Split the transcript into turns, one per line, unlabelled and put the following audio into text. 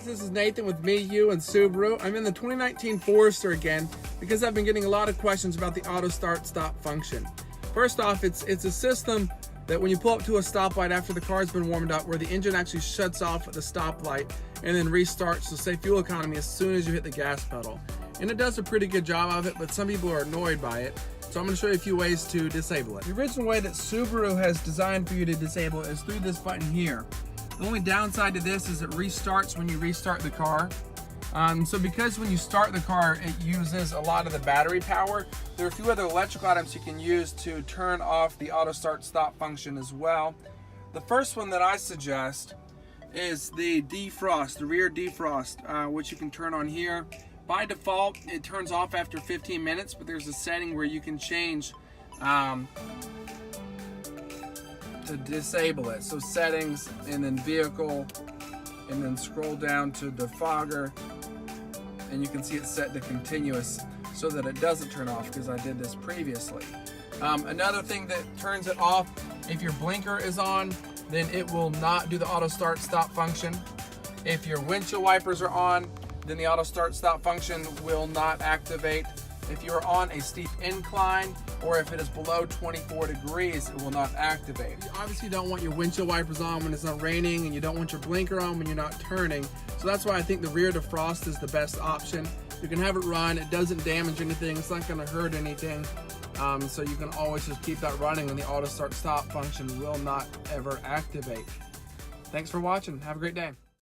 This is Nathan with Me, You, and Subaru. I'm in the 2019 Forester again because I've been getting a lot of questions about the auto start stop function. First off, it's a system that when you pull up to a stoplight after the car's been warmed up, where the engine actually shuts off at the stoplight and then restarts to save fuel economy as soon as you hit the gas pedal. And it does a pretty good job of it, but some people are annoyed by it. So I'm going to show you a few ways to disable it. The original way that Subaru has designed for you to disable it is through this button here. The only downside to this is it restarts when you restart the car. So because when you start the car, it uses a lot of the battery power, there are a few other electrical items you can use to turn off the auto start stop function as well. The first one that I suggest is the defrost, the rear defrost, which you can turn on here. By default, it turns off after 15 minutes, but there's a setting where you can change to disable it. So settings, and then vehicle, and then scroll down to defogger, and you can see it's set to continuous so that it doesn't turn off, because I did this previously. Another thing that turns it off, if your blinker is on, then it will not do the auto start stop function. If your windshield wipers are on, then the auto start stop function will not activate. If you are on a steep incline, or if it is below 24 degrees, it will not activate. You obviously don't want your windshield wipers on when it's not raining, and you don't want your blinker on when you're not turning. So that's why I think the rear defrost is the best option. You can have it run, it doesn't damage anything, it's not gonna hurt anything. So you can always just keep that running, and the auto start stop function will not ever activate. Thanks for watching, have a great day.